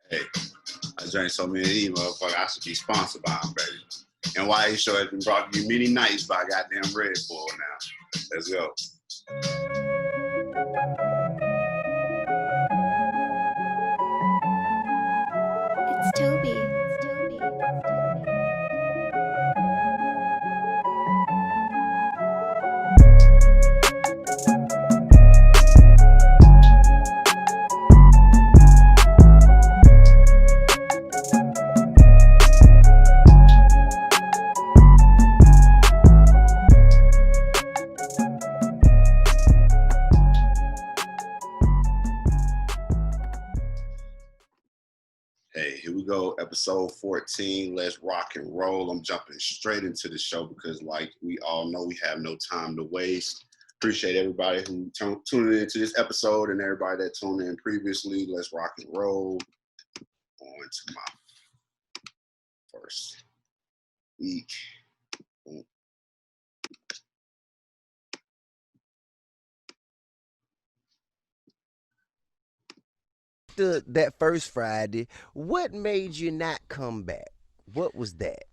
Hey, I drank so many of these motherfuckers, I should be sponsored by them, baby. N.y.a show has been brought to you many nights by goddamn Red Bull now. Let's go. It's Toby. Hey, here we go, episode 14. Let's rock and roll. I'm jumping straight into the show because, like we all know, we have no time to waste. Appreciate everybody who tuned into this episode and everybody that tuned in previously. Let's rock and roll. On to my first week. That first Friday, what made you not come back? What was that?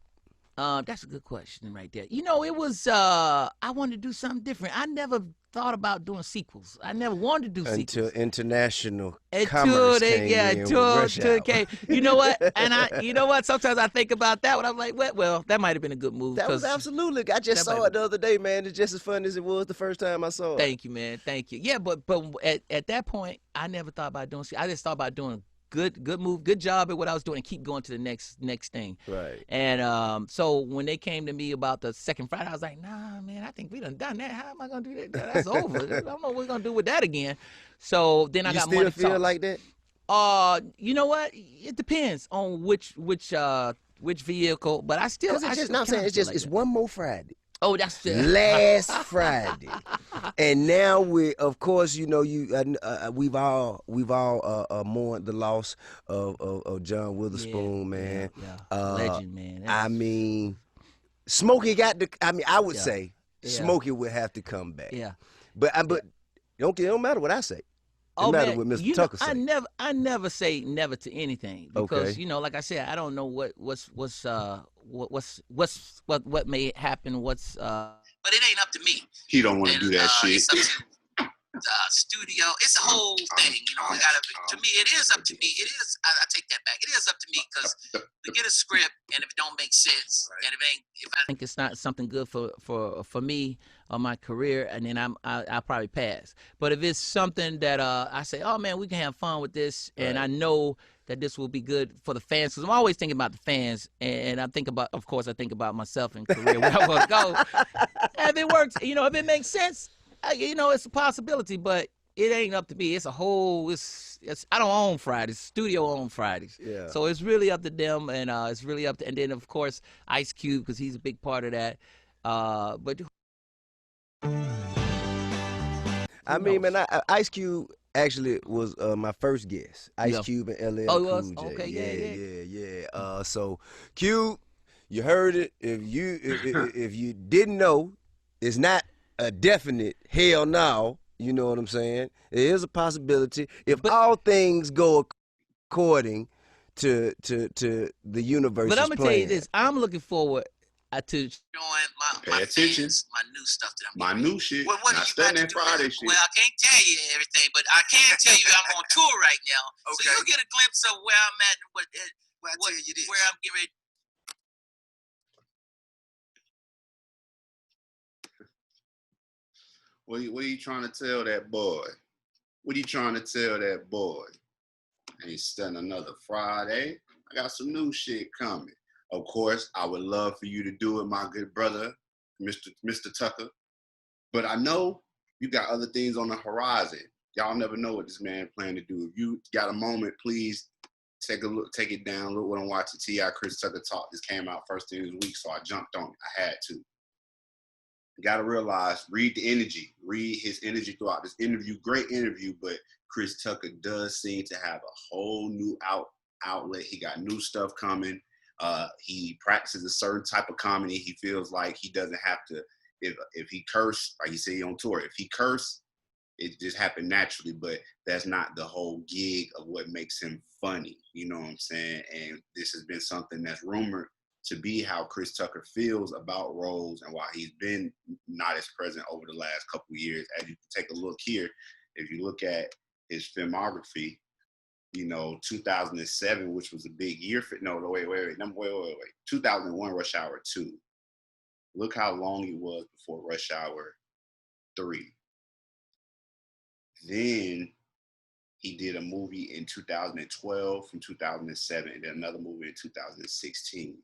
That's a good question right there. You know, it was I wanted to do something different. I never thought about doing sequels. I never wanted to do Until sequels. international commerce came in with Rush Hour. You know what? And you know what? Sometimes I think about that when I'm like, well, that might have been a good move. That was absolutely. I just saw it the other day, man. It's just as fun as it was the first time I saw it. Thank you, man. Thank you. Yeah, but at that point, I never thought about doing. I just thought about doing good move, good job at what I was doing, and keep going to the next thing. Right. And so when they came to me about the second Friday, I was like, nah, man, I think we done that. How am I gonna do that? That's over. I don't know what we're gonna do with that again. So then I got money. You still feel like that? You know what? It depends on which vehicle, but I still. It's one more Friday. Oh, that's last Friday, and now of course, you know, we've all mourned the loss of John Witherspoon, man. Yeah. Legend, man. I mean, Smokey I would say Smokey would have to come back. Yeah, but it don't matter what I say. It matters what Mr. Tucker say. I never say never to anything because you know, like I said, I don't know what may happen. But it ain't up to me. He don't want to do that shit. It's up to studio. It's a whole thing. You know, to me, it is up to me. It is. I take that back. It is up to me because we get a script, and if it don't make sense, and if I think it's not something good for me or my career, and then I'll probably pass. But if it's something that I say, oh man, we can have fun with this, and I know that this will be good for the fans, because I'm always thinking about the fans, and I think about myself and career, where I want to go. And if it works, you know, if it makes sense, you know, it's a possibility, but it ain't up to me. It's a whole. I don't own Fridays. Studio own Fridays. Yeah. So it's really up to them, and it's really up to. And then of course Ice Cube, because he's a big part of that. But I mean, man, Ice Cube actually was my first guest. Ice Cube and LL Cool J. Okay, yeah. So Cube, you heard it. If you didn't know, it's not a definite hell no. You know what I'm saying? It is a possibility if all things go according to the universe. But I'm gonna tell you this: I'm looking forward to showing my fans my new stuff that my new shit. What do you got to do? Friday shit. Well, I can't tell you everything, but I can tell you I'm on tour right now. Okay. So you'll get a glimpse of where I'm at and where I'm getting ready. What are you trying to tell that boy? What are you trying to tell that boy? Ain't studying another Friday. I got some new shit coming. Of course, I would love for you to do it, my good brother, Mr. Tucker. But I know you got other things on the horizon. Y'all never know what this man plan to do. If you got a moment, please take a look, take it down, look what I'm watching. T.I. Chris Tucker talk. This came out first thing this week, so I jumped on it. I had to. You got to realize, read the energy. Read his energy throughout this interview. Great interview, but Chris Tucker does seem to have a whole new outlet. He got new stuff coming. He practices a certain type of comedy. He feels like he doesn't have to, if he curse, like he said on tour, if he curse, it just happened naturally, but that's not the whole gig of what makes him funny. You know what I'm saying? And this has been something that's rumored to be how Chris Tucker feels about roles and why he's been not as present over the last couple of years. As you take a look here, if you look at his filmography, you know, 2007, which was a big year for, no, wait. 2001, Rush Hour 2. Look how long it was before Rush Hour 3. Then he did a movie in 2012 from 2007, and then another movie in 2016.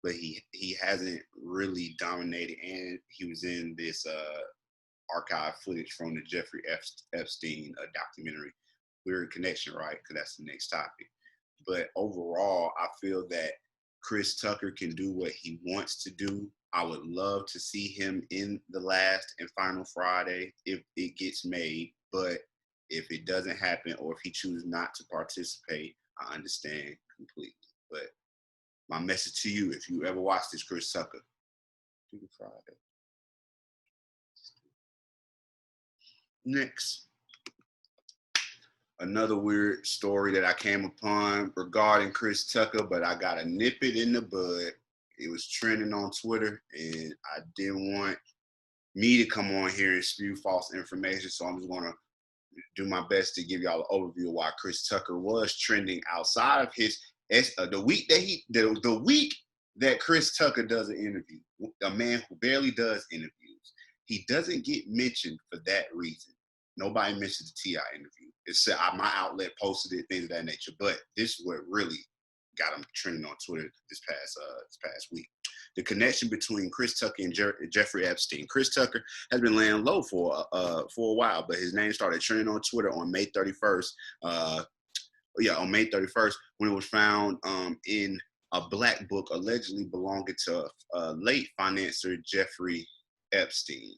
But he hasn't really dominated, and he was in this archive footage from the Jeffrey Epstein documentary. Weird connection, right? Because that's the next topic. But overall, I feel that Chris Tucker can do what he wants to do. I would love to see him in the last and final Friday if it gets made. But if it doesn't happen, or if he chooses not to participate, I understand completely. But my message to you, if you ever watch this, Chris Tucker, do the Friday. Next, another weird story that I came upon regarding Chris Tucker, but I got to nip it in the bud. It was trending on Twitter, and I didn't want me to come on here and spew false information, so I'm just going to do my best to give y'all an overview of why Chris Tucker was trending outside of his the week that Chris Tucker does an interview. A man who barely does interviews, he doesn't get mentioned for that reason. Nobody mentions the T.I. interview. It's my outlet posted it, things of that nature. But this is what really got him trending on Twitter this past week. The connection between Chris Tucker and Jeffrey Epstein. Chris Tucker has been laying low for a while, but his name started trending on Twitter on May 31st. On May 31st, when it was found in a black book allegedly belonging to late financier Jeffrey Epstein.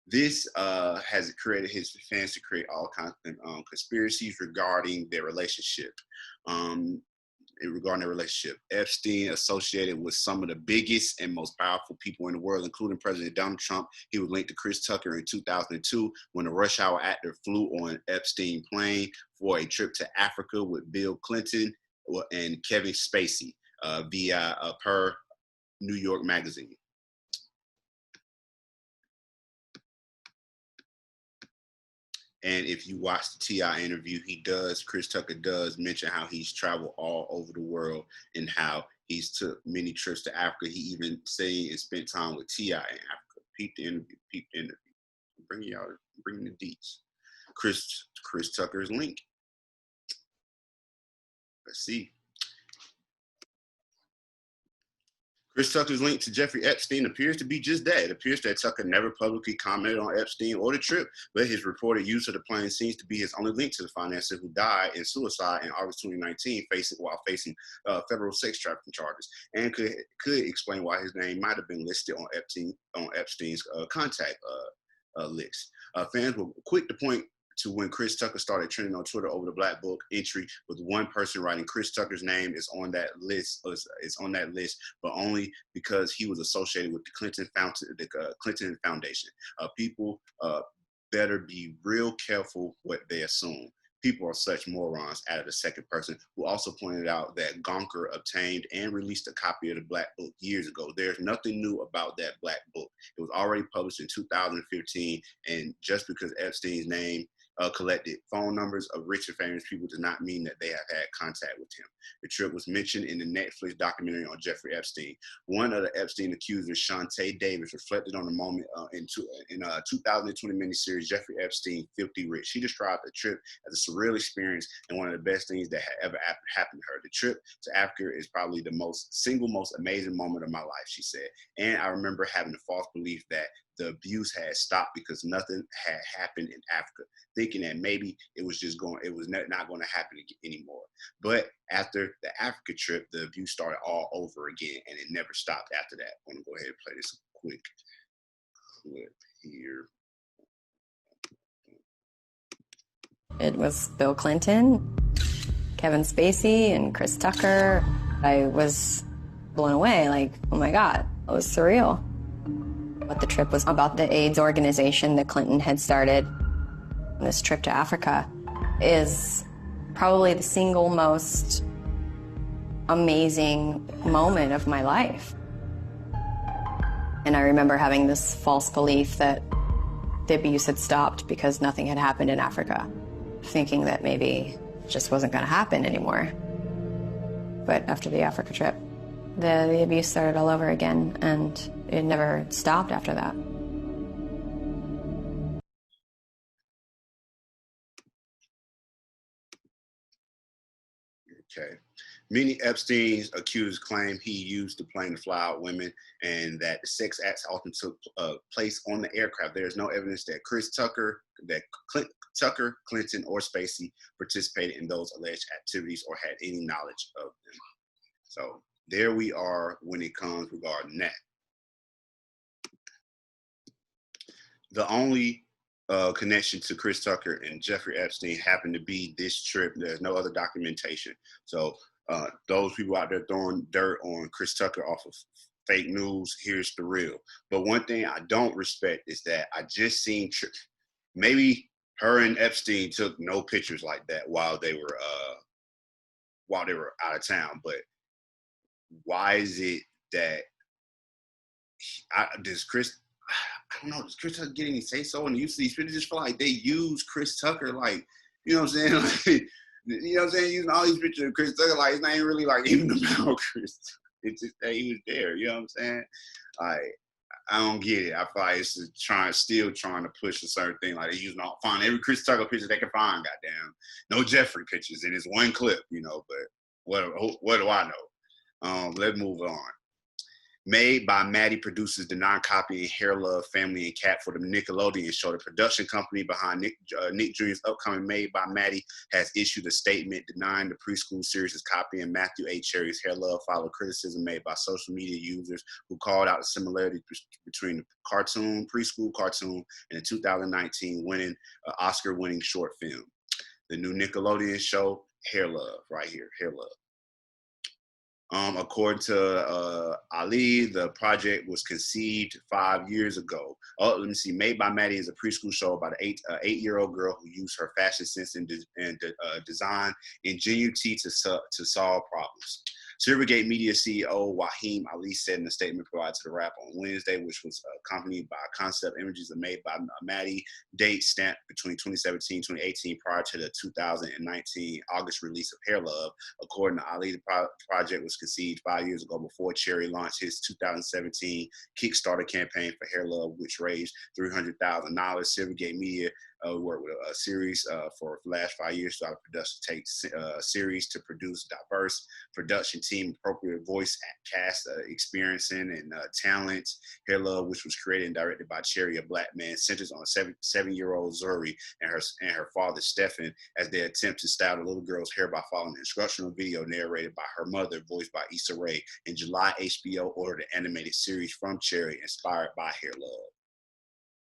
This has created his fans to create all kinds of conspiracies regarding their relationship. Epstein associated with some of the biggest and most powerful people in the world, including President Donald Trump. He was linked to Chris Tucker in 2002 when the Rush Hour actor flew on Epstein plane for a trip to Africa with Bill Clinton and Kevin Spacey via per New York Magazine. And if you watch the T.I. interview, Chris Tucker does mention how he's traveled all over the world and how he's took many trips to Africa. He even say and spent time with T.I. in Africa. Peep the interview. Bringing the deets. Chris Tucker's link. Let's see. Chris Tucker's link to Jeffrey Epstein appears to be just that. It appears that Tucker never publicly commented on Epstein or the trip, but his reported use of the plane seems to be his only link to the financier who died in suicide in August 2019 while facing federal sex trafficking charges, and could explain why his name might have been listed on Epstein's contact list. Fans were quick to point to when Chris Tucker started trending on Twitter over the Black Book entry, with one person writing Chris Tucker's name is on that list, but only because he was associated with the Clinton Foundation. People better be real careful what they assume. People are such morons, added a second person, who also pointed out that Gonker obtained and released a copy of the Black Book years ago. There's nothing new about that Black Book. It was already published in 2015, and just because Epstein's name collected phone numbers of rich and famous people does not mean that they have had contact with him. The trip was mentioned in the Netflix documentary on Jeffrey Epstein. One of the Epstein accusers, Shantae Davis, reflected on the moment in 2020 miniseries Jeffrey Epstein, Filthy Rich. She described the trip as a surreal experience and one of the best things that had ever happened to her. The trip to Africa is probably the most amazing moment of my life, she said. And I remember having the false belief that the abuse had stopped because nothing had happened in Africa, thinking that maybe it was not going to happen anymore. But after the Africa trip, the abuse started all over again, and it never stopped after that. I'm going to go ahead and play this quick clip here. It was Bill Clinton, Kevin Spacey, and Chris Tucker. I was blown away, like, oh my God, it was surreal. But the trip was about the AIDS organization that Clinton had started. This trip to Africa is probably the single most amazing moment of my life. And I remember having this false belief that the abuse had stopped because nothing had happened in Africa, thinking that maybe it just wasn't going to happen anymore. But after the Africa trip, the abuse started all over again, and it never stopped after that. Okay. Many Epstein's accused claim he used the plane to fly out women and that the sex acts often took place on the aircraft. There is no evidence that Tucker, Clinton, or Spacey participated in those alleged activities or had any knowledge of them. So there we are when it comes regarding that. The only connection to Chris Tucker and Jeffrey Epstein happened to be this trip. There's no other documentation. So those people out there throwing dirt on Chris Tucker off of fake news, here's the real. But one thing I don't respect is that I just seen, maybe her and Epstein took no pictures like that while they were out of town. But why is it that does Chris Tucker get any say so? And you see these pictures, just feel like they use Chris Tucker, like, you know what I'm saying? Like, you know what I'm saying? Using all these pictures of Chris Tucker, like, it's not even really like even about Chris Tucker. It's just that he was there, you know what I'm saying? Like, I don't get it. I feel like it's still trying to push a certain thing. Like, they using find every Chris Tucker picture they can find, goddamn. No Jeffrey pictures in this one clip, you know, but what do I know? Let's move on. Made by Maddie produces the non-copying Hair Love Family and Cat for the Nickelodeon show. The production company behind Nick Jr.'s upcoming Made by Maddie has issued a statement denying the preschool series is copying Matthew A. Cherry's Hair Love, following criticism made by social media users who called out the similarities between the preschool cartoon and the 2019 Oscar-winning short film. The new Nickelodeon show, Hair Love, right here, Hair Love. According to Ali, the project was conceived 5 years ago. Oh, let me see. Made by Maddie is a preschool show about an eight-year-old girl who used her fashion sense and design ingenuity to solve problems. Silvergate Media CEO Waheem Ali said in a statement provided to the Wrap on Wednesday, which was accompanied by concept images of Made by Maddie, date stamped between 2017 and 2018 prior to the 2019 August release of Hair Love. According to Ali, the project was conceived 5 years ago before Cherry launched his 2017 Kickstarter campaign for Hair Love, which raised $300,000. Silvergate Media worked with a series for the last 5 years throughout the production series to produce diverse production team, appropriate voice cast, experiencing and talent. Hair Love, which was created and directed by Cherry, a black man, centers on seven-year-old Zuri and her father Stephen as they attempt to style the little girl's hair by following an instructional video narrated by her mother, voiced by Issa Rae. In July, HBO ordered an animated series from Cherry inspired by Hair Love.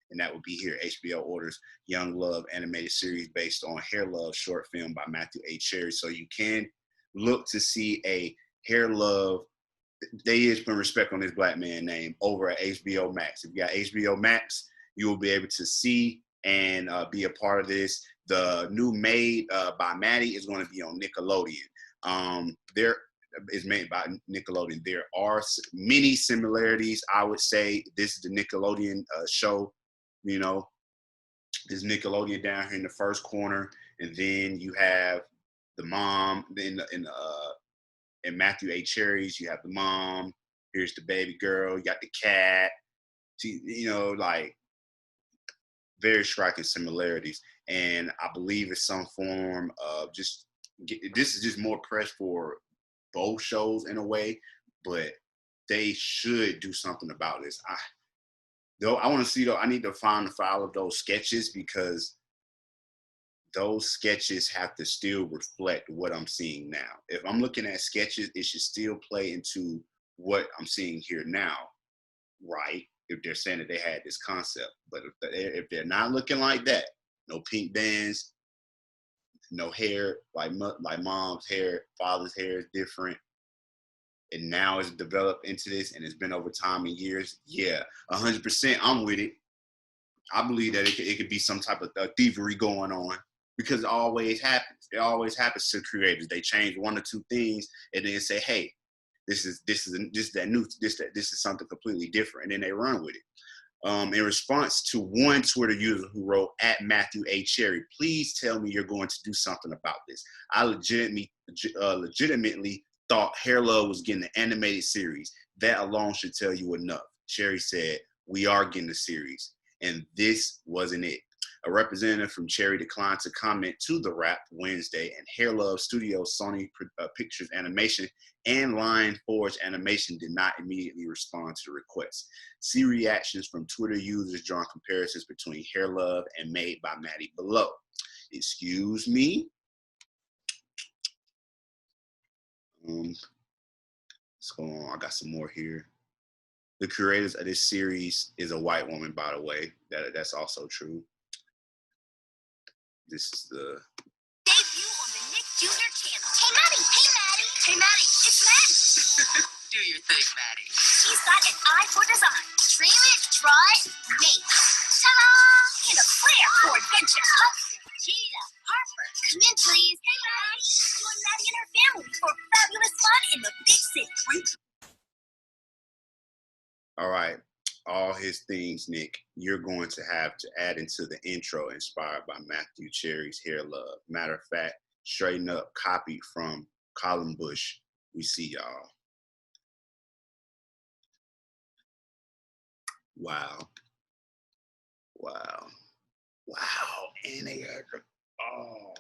And that would be here. HBO orders Young Love animated series based on Hair Love short film by Matthew A. Cherry. So you can look to see a Hair Love. They is putting respect on this black man name over at HBO Max. If you got HBO Max, you will be able to see and be a part of this. The new Made by Maddie is going to be on Nickelodeon. There is made by Nickelodeon. There are many similarities. I would say this is the Nickelodeon show. You know, there's Nickelodeon down here in the first corner, and then you have the mom. In Matthew A. Cherry's, you have the mom. Here's the baby girl. You got the cat. You know, like very striking similarities, and I believe it's some form of this is just more press for both shows in a way, but they should do something about this. I want to see, I need to find the file of those sketches because those sketches have to still reflect what I'm seeing now. If I'm looking at sketches, it should still play into what I'm seeing here now, right? If they're saying that they had this concept. But if they're not looking like that, no pink bands, no hair, like mom's hair, father's hair is different, and now it's developed into this and it's been over time and years, yeah, 100% I'm with it. I believe that it could be some type of thievery going on, because it always happens. It always happens to creators. They change one or two things and then say, "Hey, this is something completely different," and then they run with it. In response to one Twitter user who wrote at Matthew A. Cherry, "Please tell me you're going to do something about this. I legitimately thought Hair Love was getting an animated series. That alone should tell you enough." Cherry said, "We are getting a series, and this wasn't it." A representative from Cherry declined to comment to the Wrap Wednesday, and Hair Love Studios, Sony Pictures Animation, and Lion Forge Animation did not immediately respond to the request. See reactions from Twitter users drawing comparisons between Hair Love and Made by Maddie below. Excuse me. Let's go on. I got some more here. The creators of this series is a white woman, by the way. That's also true. This is the debut on the Nick Jr. channel. Hey Maddie, hey Maddie, hey Maddie, it's Maddie. Do your thing, Maddie. She's got an eye for design. Dream it, try, make. Ta-da! And a flair for adventure. Hudson, Jada, Harper, come in please. Hey Maddie, join Maddie and her family for fabulous fun in the big city. all right. All his things, Nick, you're going to have to add into the intro inspired by Matthew Cherry's Hair Love. Matter of fact, straighten up, copied from Colin Bush. We see y'all. Wow. Wow. Wow. And they got, oh.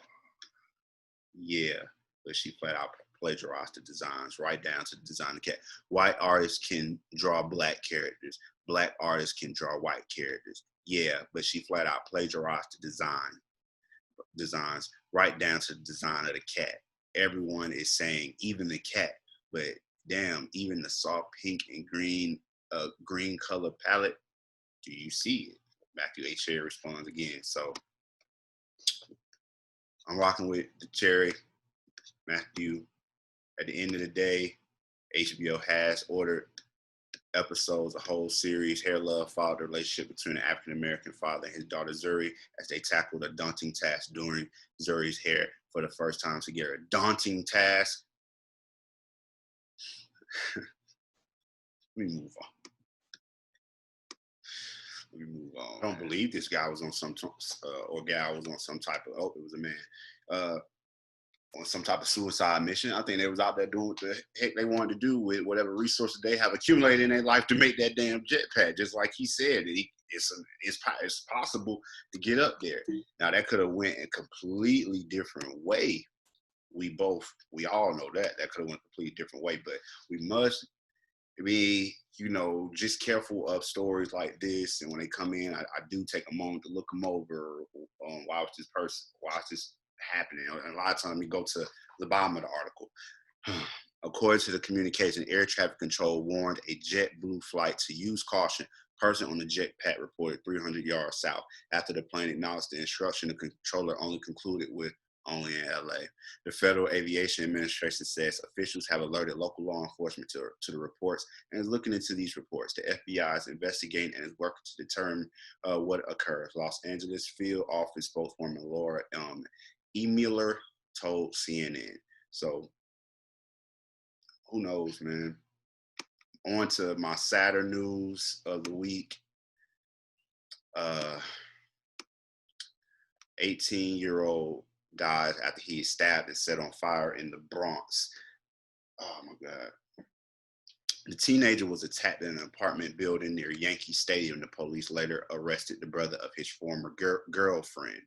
Yeah. But she flat out plagiarized the designs right down to the design of the cat. White artists can draw black characters. Black artists can draw white characters. Yeah, but she flat out plagiarized the designs right down to the design of the cat. Everyone is saying even the cat, but damn, even the soft pink and green color palette, do you see it? Matthew A. Cherry responds again. So I'm rocking with the Cherry. Matthew, at the end of the day, HBO has ordered episodes, a whole series. Hair Love followed the relationship between an African-American father and his daughter Zuri as they tackled a daunting task during Zuri's hair for the first time together. A daunting task. Let me move on. I don't believe this guy was on some or gal was on some type of, oh, it was a man, on some type of suicide mission. I think they was out there doing what the heck they wanted to do with whatever resources they have accumulated in their life to make that damn jetpack. Just like he said, it's possible to get up there. Now that could have went a completely different way. We all know that could have went a completely different way, but we must be, just careful of stories like this. And when they come in, I do take a moment to look them over. Why was this happening? And a lot of times we go to the bottom of the article. According to the communication, air traffic control warned a JetBlue flight to use caution. Person on the jetpack reported 300 yards south. After the plane acknowledged the instruction, the controller only concluded with only in LA. The Federal Aviation Administration says officials have alerted local law enforcement to the reports and is looking into these reports. The FBI is investigating and is working to determine what occurred. Los Angeles Field Office spokeswoman Laura E. Mueller told CNN. So who knows, man? On to my sadder news of the week. 18-year-old died after he is stabbed and set on fire in the Bronx. Oh my God. The teenager was attacked in an apartment building near Yankee Stadium. The police later arrested the brother of his former girlfriend.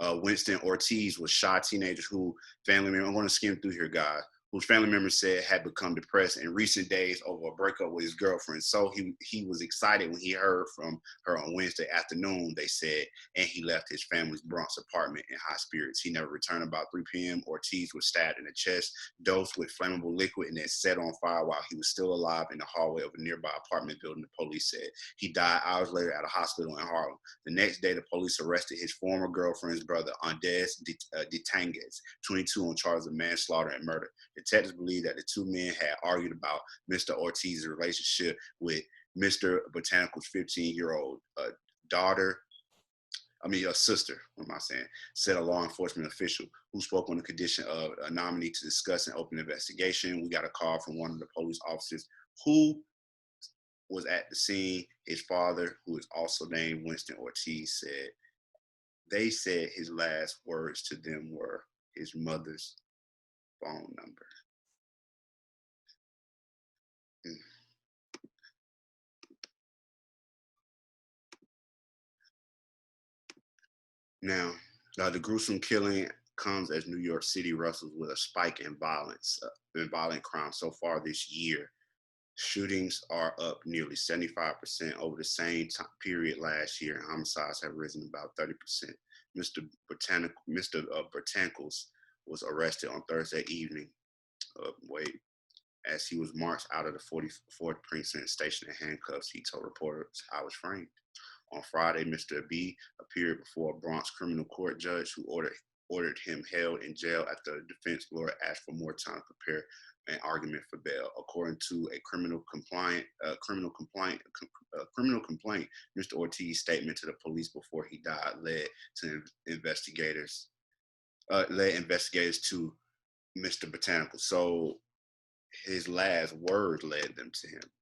Winston Ortiz was shot. Teenager who family member, I'm going to skim through here, guys, whose family members said had become depressed in recent days over a breakup with his girlfriend. So he was excited when he heard from her on Wednesday afternoon, they said, and he left his family's Bronx apartment in high spirits. He never returned. About 3 p.m., Ortiz was stabbed in the chest, dosed with flammable liquid, and then set on fire while he was still alive in the hallway of a nearby apartment building, the police said. He died hours later at a hospital in Harlem. The next day, the police arrested his former girlfriend's brother, Andres Detangues, 22, on charges of manslaughter and murder. Detectives believe that the two men had argued about Mr. Ortiz's relationship with Mr. Botanical's 15-year-old sister, what am I saying, said a law enforcement official who spoke on the condition of a nominee to discuss an open investigation. We got a call from one of the police officers who was at the scene. His father, who is also named Winston Ortiz, said they said his last words to them were his mother's phone number. Now, the gruesome killing comes as New York City wrestles with a spike in violent crime so far this year. Shootings are up nearly 75% over the same period last year, and homicides have risen about 30%. Mr. Britannicles was arrested on Thursday evening, as he was marched out of the 44th precinct station in handcuffs. He told reporters, "I was framed." On Friday, Mr. B appeared before a Bronx criminal court judge who ordered him held in jail after the defense lawyer asked for more time to prepare an argument for bail. According to a criminal complaint, Mr. Ortiz's statement to the police before he died led investigators to Mr. Botanical. So his last words led them to him.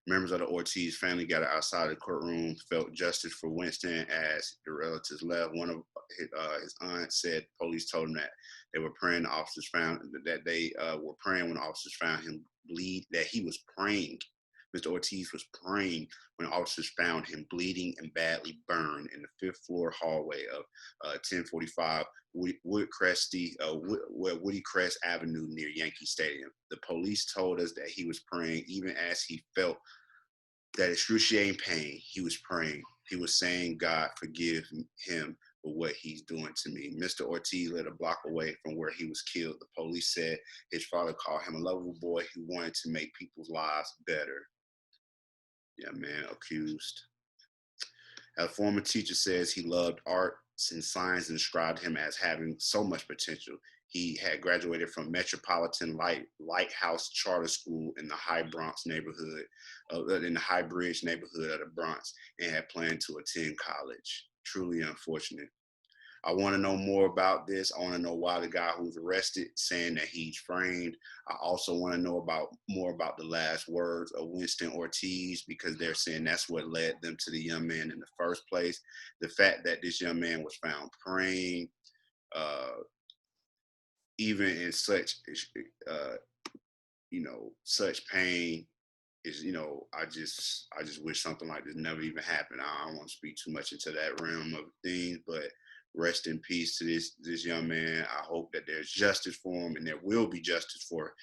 Members of the Ortiz family gathered outside the courtroom, felt justice for Winston as the relatives left. One of his aunts said police told him that they were praying. The officers found that they were praying when the officers found him bleed. That he was praying. Mr. Ortiz was praying when officers found him bleeding and badly burned in the 5th floor hallway of 1045 Woody Crest Avenue near Yankee Stadium. The police told us that he was praying even as he felt that excruciating pain. He was praying. He was saying, "God, forgive him for what he's doing to me." Mr. Ortiz lived a block away from where he was killed. The police said his father called him a lovable boy who wanted to make people's lives better. Yeah, man, accused. A former teacher says he loved arts and science and described him as having so much potential. He had graduated from Metropolitan Lighthouse Charter School in the High Bridge neighborhood of the Bronx, and had planned to attend college. Truly unfortunate. I want to know more about this. I want to know why the guy who's arrested saying that he's framed. I also want to know more about the last words of Winston Ortiz, because they're saying that's what led them to the young man in the first place. The fact that this young man was found praying, even in such, such pain, is, I just wish something like this never even happened. I don't want to speak too much into that realm of things, but rest in peace to this young man. I hope that there's justice for him, and there will be justice for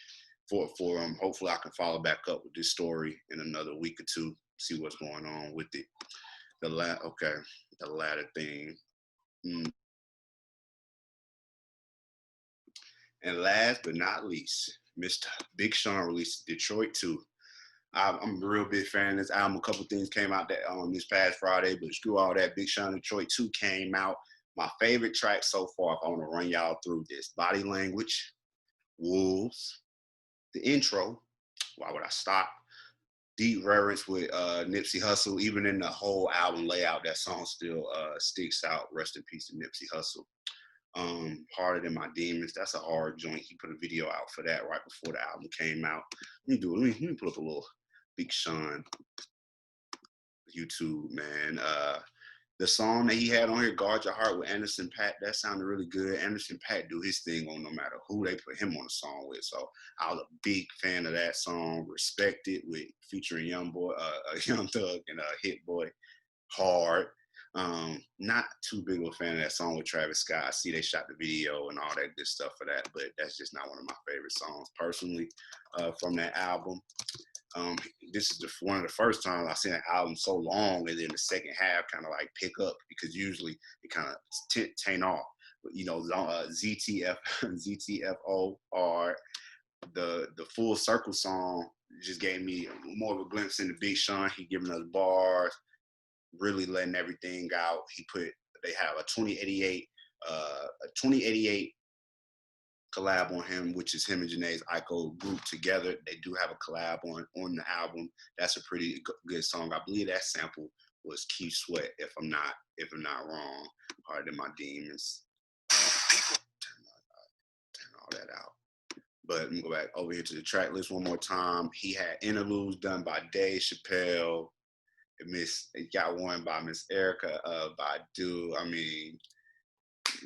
him. Hopefully I can follow back up with this story in another week or two, see what's going on with it. The latter thing. And last but not least, Mr. Big Sean released Detroit 2. I'm a real big fan of this album. A couple things came out that this past Friday, but screw all that. Big Sean Detroit 2 came out. My favorite track so far, if I want to run y'all through this: Body Language, Wolves, the intro, Why Would I Stop, Deep Reverence with Nipsey Hussle. Even in the whole album layout, that song still sticks out. Rest in peace to Nipsey Hussle. Harder Than My Demons, that's a hard joint. He put a video out for that right before the album came out. Let me pull up a little Big Sean YouTube, man. The song that he had on here, Guard Your Heart with Anderson .Paak, that sounded really good. Anderson .Paak do his thing on no matter who they put him on the song with. So I was a big fan of that song. Respect It with featuring Young Thug and Hit Boy, hard. Not too big of a fan of that song with Travis Scott. I see they shot the video and all that good stuff for that, but that's just not one of my favorite songs personally from that album. This is one of the first times I've seen an album so long, and then the second half kind of like pick up, because usually it kind of taint off. But ZTFO, the Full Circle song just gave me more of a glimpse into Big Sean. He giving us bars, really letting everything out. They have a 2088 collab on him, which is him and Janae's Iko group together. They do have a collab on the album. That's a pretty good song. I believe that sample was Keith Sweat, if I'm not wrong. Pardon my demons. Turn all that out. But let me go back over here to the track list one more time. He had interludes done by Dave Chappelle. It got one by Miss Erica Badu. I mean,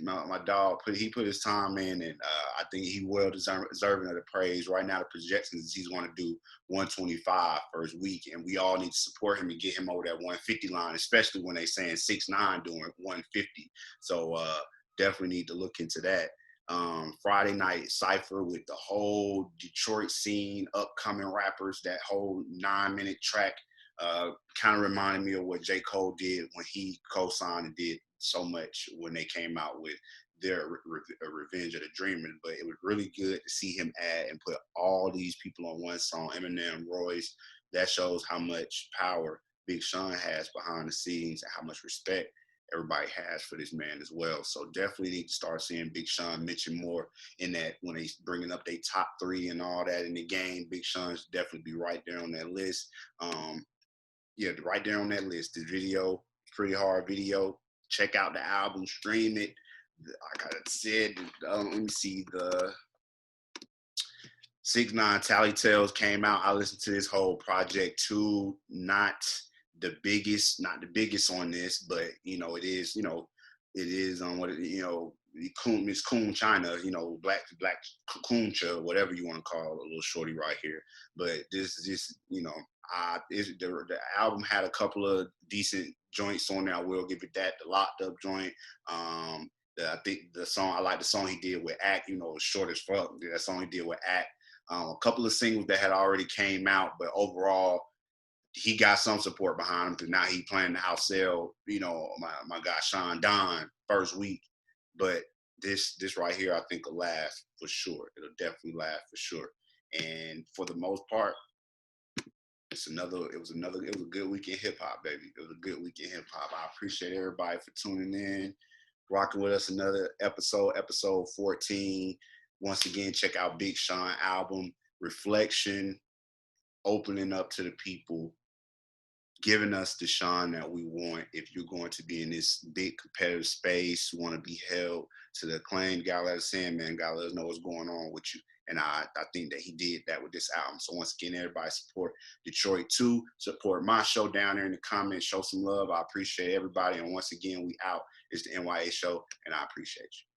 my dog put his time in, and I think he well deserving of the praise. Right now, the projections is he's going to do 125 first week, and we all need to support him and get him over that 150 line, especially when they saying 6ix9ine doing 150. So definitely need to look into that. Friday night cypher with the whole Detroit scene, upcoming rappers. That whole 9-minute track kind of reminded me of what J. Cole did when he co-signed and did so much when they came out with their Revenge of the Dreamers. But it was really good to see him add and put all these people on one song. Eminem, Royce. That shows how much power Big Sean has behind the scenes and how much respect everybody has for this man as well. So definitely need to start seeing Big Sean mention more in that when he's bringing up their top 3 and all that in the game. Big Sean's definitely be right there on that list. Yeah, right there on that list. The video, pretty hard video. Check out the album, stream it. Like I said, let me see, the 6ix9ine Tally Tales came out. I listened to this whole project too. Not the biggest on this, but it is on what Miss Coon China, black Cooncha, whatever you want to call a little shorty right here. But this is just, the album had a couple of decent joints on there. I will give it that. The Locked Up joint. I think I like the song he did with Act. Short as fuck. That song he did with Act. A couple of singles that had already came out, but overall, he got some support behind him because now he planning to outsell, my guy Sean Don first week. But this right here, I think will last for sure. It'll definitely last for sure. And for the most part, it was a good week in hip hop, baby. It was a good week in hip hop. I appreciate everybody for tuning in, rocking with us another episode 14. Once again, check out Big Sean album, Reflection, opening up to the people, giving us the Sean that we want. If you're going to be in this big competitive space, want to be held to the acclaim, gotta let us in, man. Gotta let us know what's going on with you. And I think that he did that with this album. So once again, everybody support Detroit too. Support my show down there in the comments. Show some love. I appreciate everybody. And once again, we out. It's the N.y.a show, and I appreciate you.